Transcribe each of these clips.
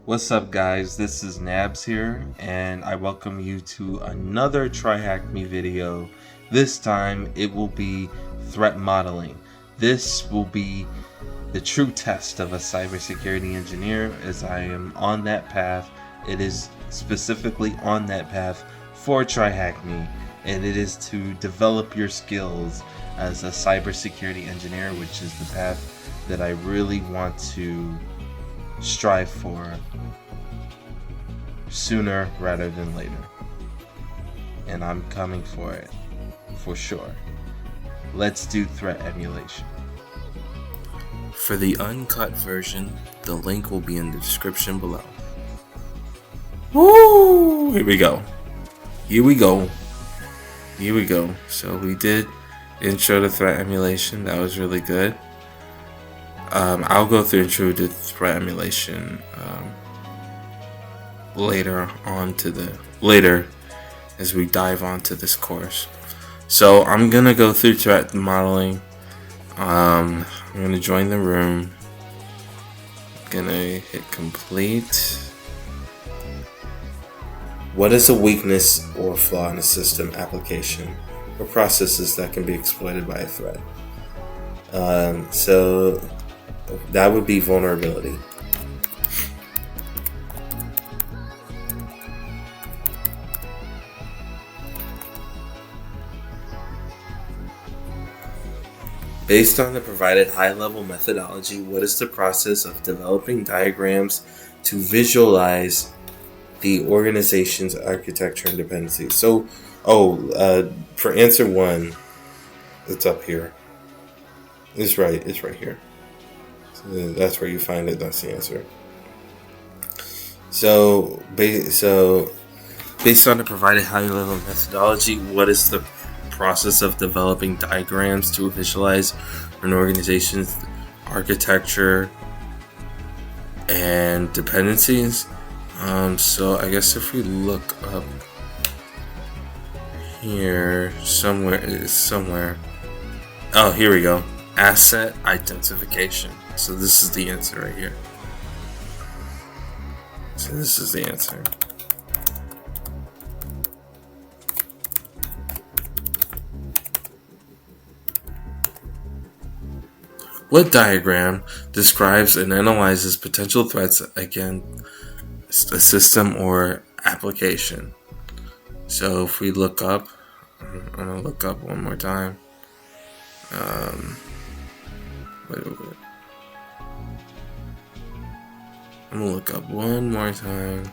What's up, guys? This is Nabs here, and I welcome you to another TryHackMe video. This time it will be threat modeling. This will be the true test of a cybersecurity engineer, as I am on that path. It is specifically on that path for TryHackMe, and it is to develop your skills as a cybersecurity engineer, which is the path that I really want to strive for sooner rather than later. And I'm coming for it, for sure. Let's do threat emulation. For the uncut version, the link will be in the description below. Woo! Here we go. So we did intro to threat emulation. That was really good. I'll go through intro to threat emulation later as we dive onto this course. So I'm gonna go through threat modeling. I'm gonna join the room. Gonna hit complete. What is a weakness or flaw in a system, application, or processes that can be exploited by a threat? So that would be vulnerability. Based on the provided high-level methodology, what is the process of developing diagrams to visualize the organization's architecture and dependencies? So, for answer 1, it's up here. It's right here. So that's where you find it. That's the answer. So based on the provided high-level methodology, what is the process of developing diagrams to visualize an organization's architecture and dependencies? So I guess if we look up here somewhere. Oh, here we go. Asset identification. So this is the answer right here. So this is the answer. What diagram describes and analyzes potential threats against a system or application? So if we look up, I'm going to look up one more time. Wait. I'm going to look up one more time.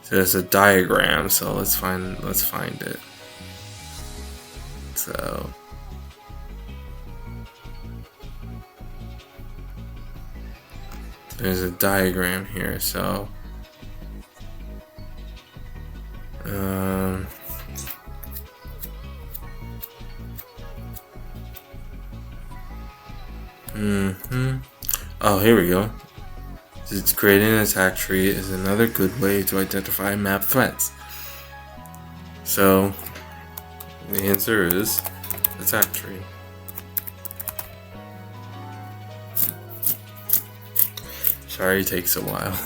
So there's a diagram, so let's find it. So there's a diagram here, so oh, here we go. It's creating an attack tree is another good way to identify and map threats. So the answer is attack tree. Sorry, it takes a while.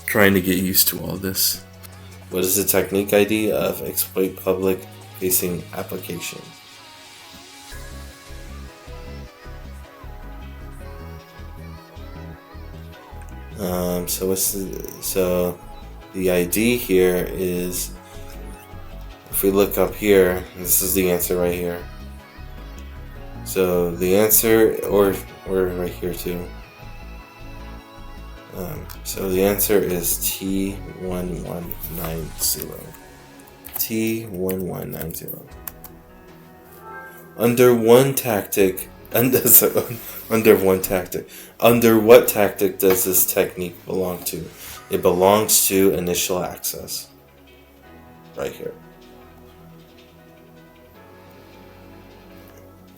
Trying to get used to all this. What is the technique ID of exploit public facing application? So the ID here is, if we look up here, this is the answer right here. So the answer, or right here too. So the answer is T1190. T1190. Under what tactic does this technique belong to? It belongs to initial access. Right here.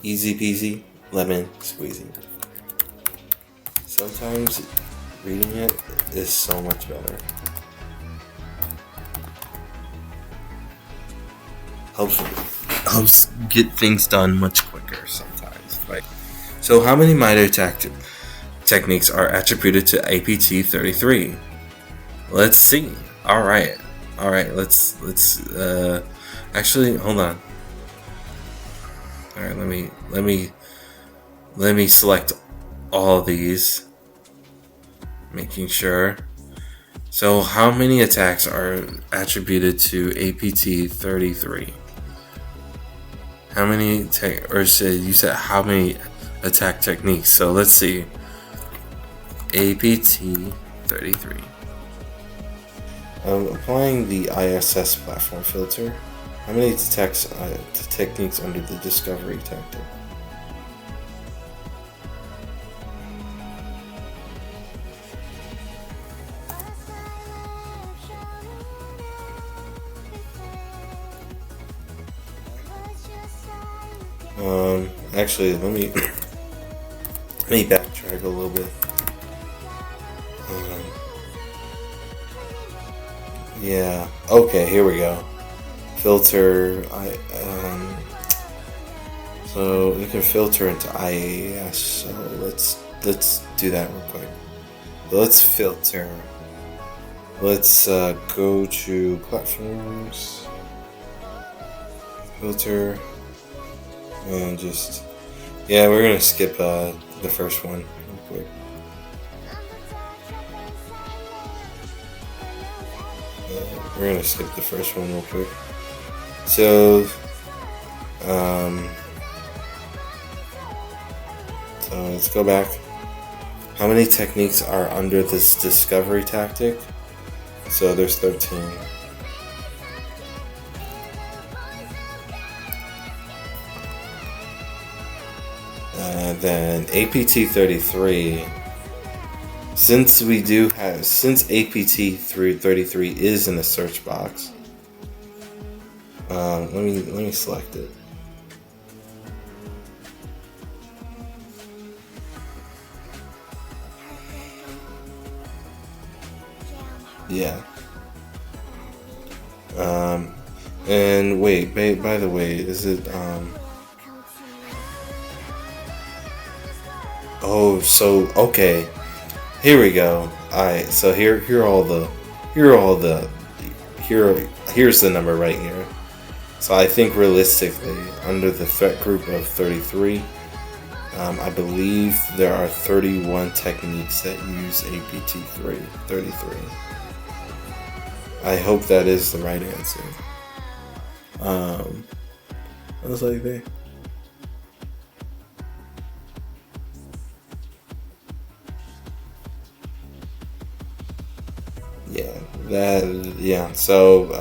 Easy peasy, lemon squeezy. Sometimes reading it is so much better. Helps get things done much quicker sometimes. Right? So how many MITRE techniques are attributed to APT33? Let's see. All right. Let's actually hold on. All right, let me select all of these, making sure. So how many attacks are attributed to APT33? How many you said how many attack techniques? So let's see. APT33. Applying the ISS platform filter. How many techniques under the discovery tactic? Actually, let me backtrack a little bit. Yeah. Okay. Here we go. Filter. So you can filter into IAS. So let's do that real quick. Let's filter. Let's go to platforms. Filter. And just, yeah, we're gonna skip the first one real quick. We're gonna skip the first one real quick. So let's go back. How many techniques are under this discovery tactic? So there's 13. Then APT33, since APT33 is in the search box, let me select it. Yeah. And wait, by the way, is it oh, so okay. Here we go. Alright, so here's the number right here. So I think realistically, under the threat group of 33, I believe there are 31 techniques that use APT33. I hope that is the right answer. I was like that. So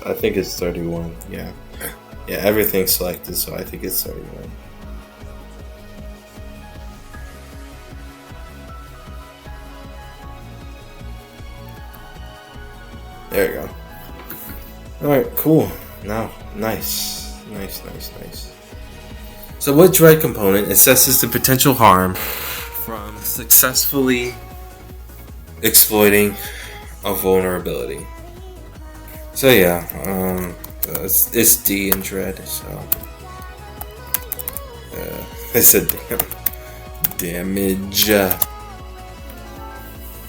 I think it's 31. Yeah, everything's selected, so I think it's 31. There you go. Alright, cool. Now, nice. So what dread component assesses the potential harm from successfully exploiting a vulnerability? So yeah, it's D in dread. So I said damage.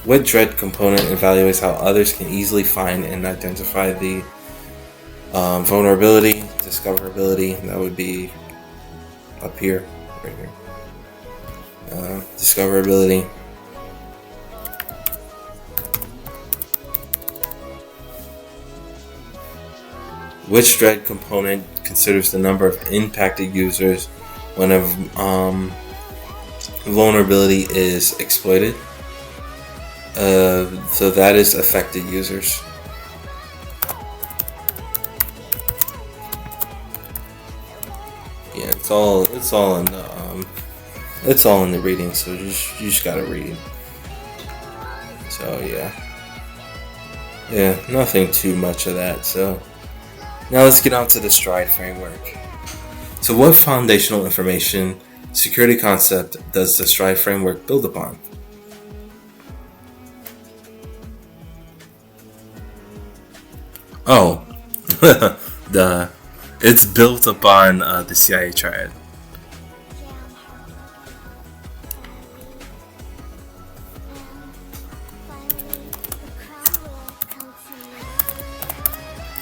What dread component evaluates how others can easily find and identify the vulnerability, discoverability? That would be up here, right here. Discoverability. Which dread component considers the number of impacted users when a vulnerability is exploited? So that is affected users. Yeah, it's all in the reading. So you just gotta read. So yeah, nothing too much of that. So now let's get on to the STRIDE framework. So what foundational information security concept does the STRIDE framework build upon? Oh, it's built upon the CIA triad.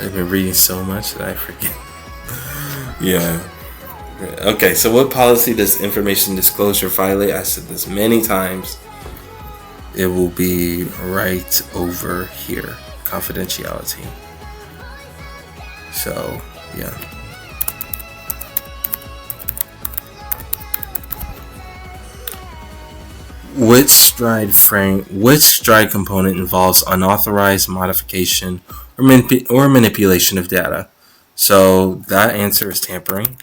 I've been reading so much that I forget. Yeah. Okay, so what policy does information disclosure violate? I said this many times. It will be right over here. Confidentiality. So, yeah. Which stride component involves unauthorized modification or manipulation of data? So that answer is tampering.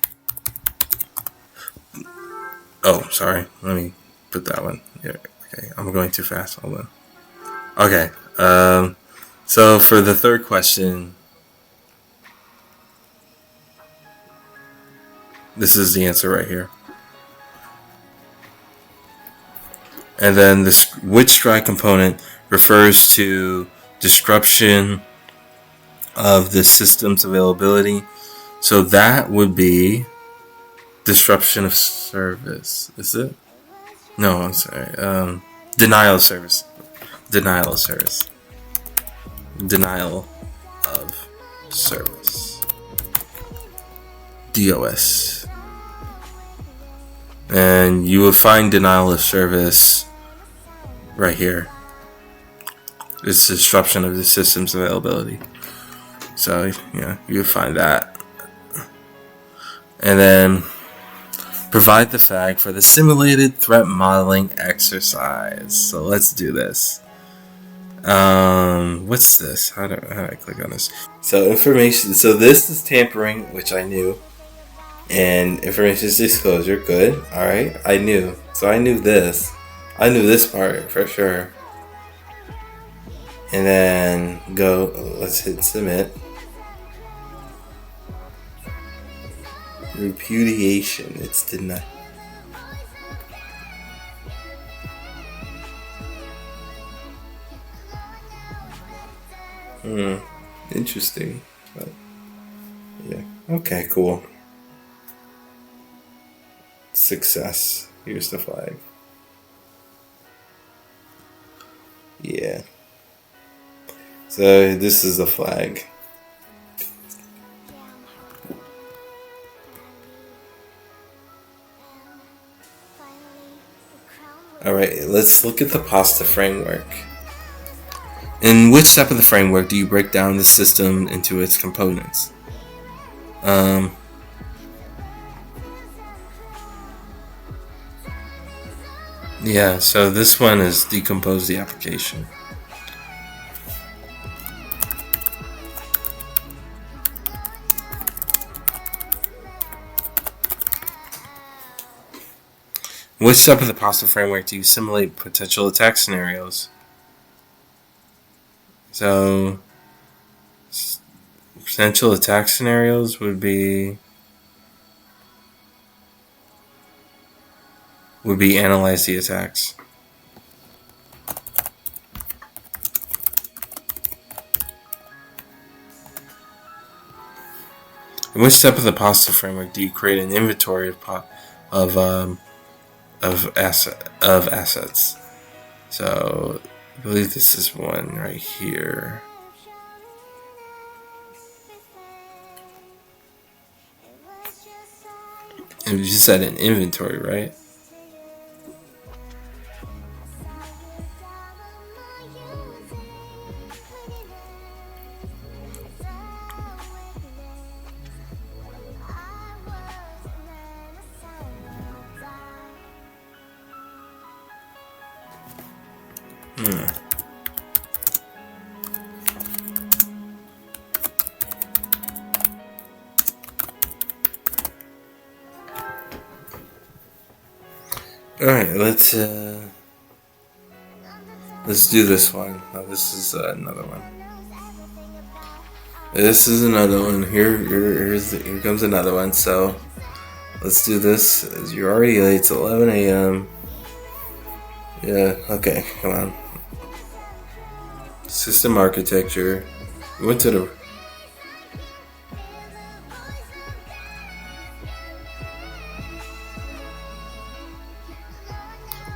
Oh, sorry. Let me put that one. Yeah, okay, I'm going too fast. Hold on. Okay. So for the third question, this is the answer right here. And then which stride component refers to disruption of the system's availability? So that would be disruption of service. Is it? No, I'm sorry. Denial of service. Denial of service. Denial of service. DOS. And you will find denial of service right here. It's disruption of the system's availability. So, yeah, you would find that. And then provide the flag for the simulated threat modeling exercise. So let's do this. What's this? How do I click on this? So information. So this is tampering, which I knew, and information disclosure. Good. All right. I knew. So I knew this. I knew this part for sure. And then go. Let's hit submit. Repudiation. It's denied. Interesting. But yeah. Okay, cool. Success. Here's the flag. Yeah. So this is the flag. Alright, let's look at the pasta framework. In which step of the framework do you break down the system into its components? Yeah, so this one is decompose the application. In which step of the pasta framework do you simulate potential attack scenarios? So, potential attack scenarios would be analyze the attacks. In which step of the pasta framework do you create an inventory of assets? So I believe this is one right here. And you said an inventory, right? Alright, let's do this one. Oh, this is another one. This is another one. Here comes another one. So let's do this. You're already late. It's 11 a.m. Yeah. Okay. Come on. System architecture. We went to the.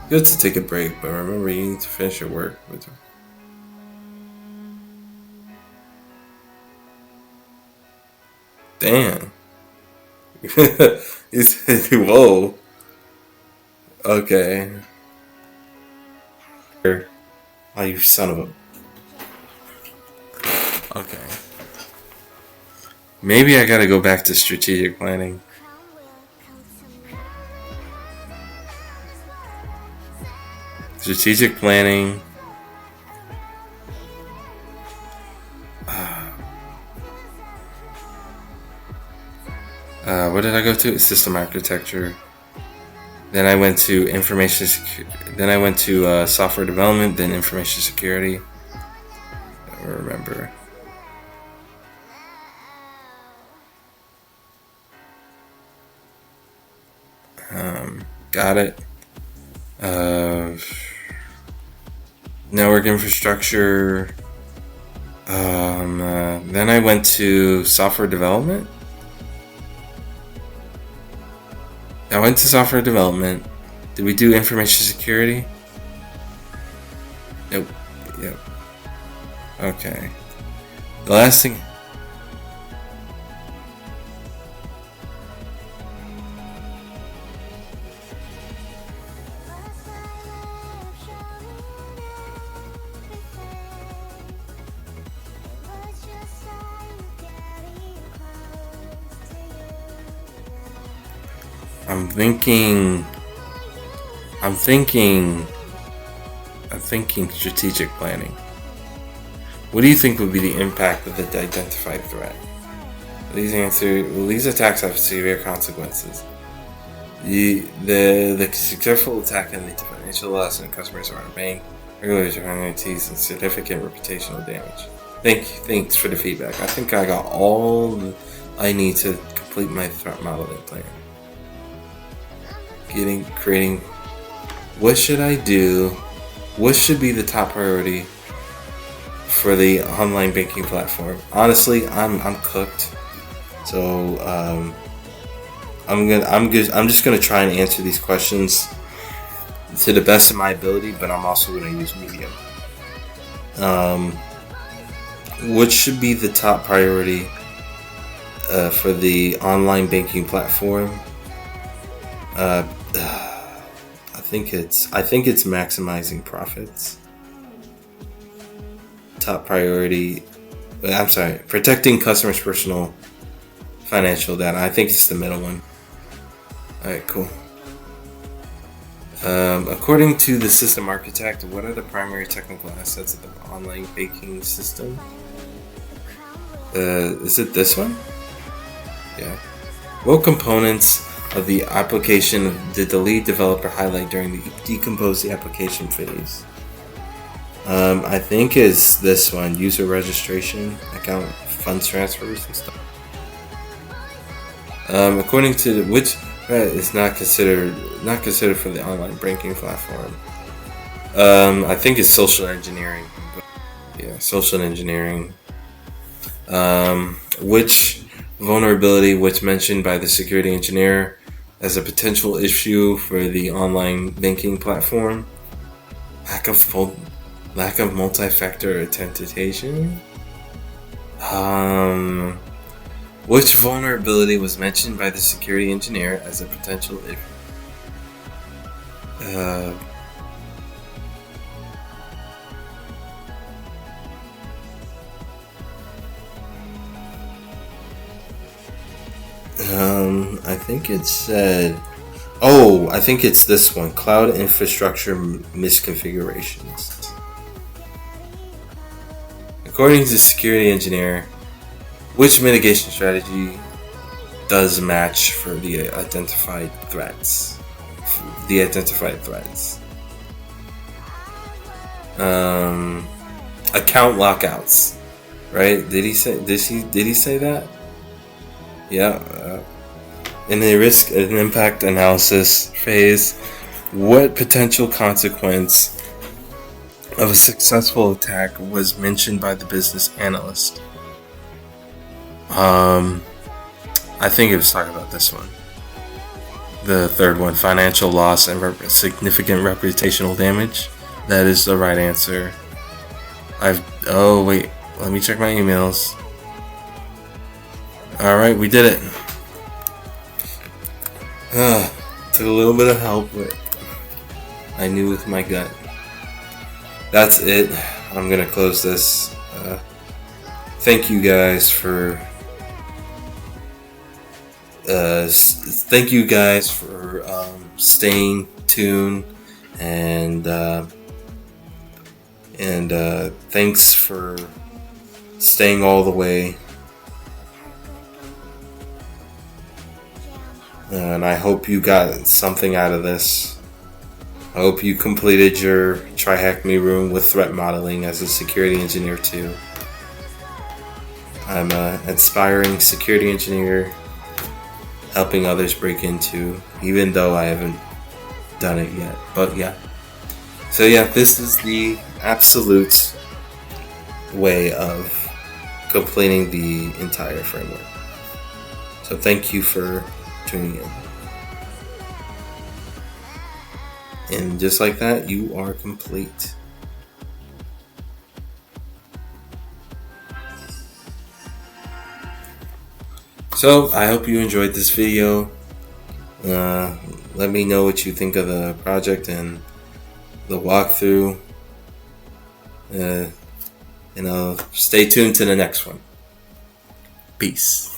Good to take a break, but remember you need to finish your work with her. Damn. Whoa. Okay. Oh, you son of a. Okay. Maybe I gotta go back to strategic planning. Strategic planning. What did I go to? System architecture. Then I went to then I went to software development. Then information security. I don't remember. Got it. Network infrastructure. Then I went to software development. I went to software development. Did we do information security? Nope. Yep. Okay. The last thing. I'm thinking strategic planning. What do you think would be the impact of the identified threat? These attacks have severe consequences. The successful attack can lead to financial loss and customers around a bank, regulators around entities, and significant reputational damage. Thanks for the feedback. I think I got all I need to complete my threat modeling plan. Creating. What should I do? What should be the top priority for the online banking platform? Honestly, I'm cooked. So I'm just gonna try and answer these questions to the best of my ability, but I'm also gonna use medium. What should be the top priority for the online banking platform? I think it's maximizing profits. Top priority. I'm sorry, protecting customers' personal financial data. I think it's the middle one. All right, cool. According to the system architect, what are the primary technical assets of the online banking system? Is it this one? Yeah. What components of the application did the lead developer highlight during the decompose the application phase? I think it's this one: user registration, account funds transfers, and stuff. According to which is not considered for the online banking platform. I think it's social engineering. Yeah, social engineering. Which vulnerability was mentioned by the security engineer as a potential issue for the online banking platform? Lack of multi-factor authentication. Which vulnerability was mentioned by the security engineer as a potential issue? I think it said. Oh, I think it's this one: cloud infrastructure misconfigurations. According to the security engineer, which mitigation strategy does match for the identified threats? Account lockouts, right? Did he say that? Yeah. In the risk and impact analysis phase, what potential consequence of a successful attack was mentioned by the business analyst? I think it was talking about this one. The third one: financial loss and significant reputational damage. That is the right answer. Oh wait, let me check my emails. Alright, we did it. Took a little bit of help, but I knew with my gut. That's it. I'm gonna close this. Thank you guys for staying tuned, and thanks for staying all the way. And I hope you got something out of this. I hope you completed your TryHackMe room with threat modeling as a security engineer too. I'm an aspiring security engineer helping others break into, even though I haven't done it yet. But yeah. So yeah, this is the absolute way of completing the entire framework. So thank you for tuning in. And just like that, you are complete. So I hope you enjoyed this video. Let me know what you think of the project and the walkthrough. Stay tuned to the next one. Peace.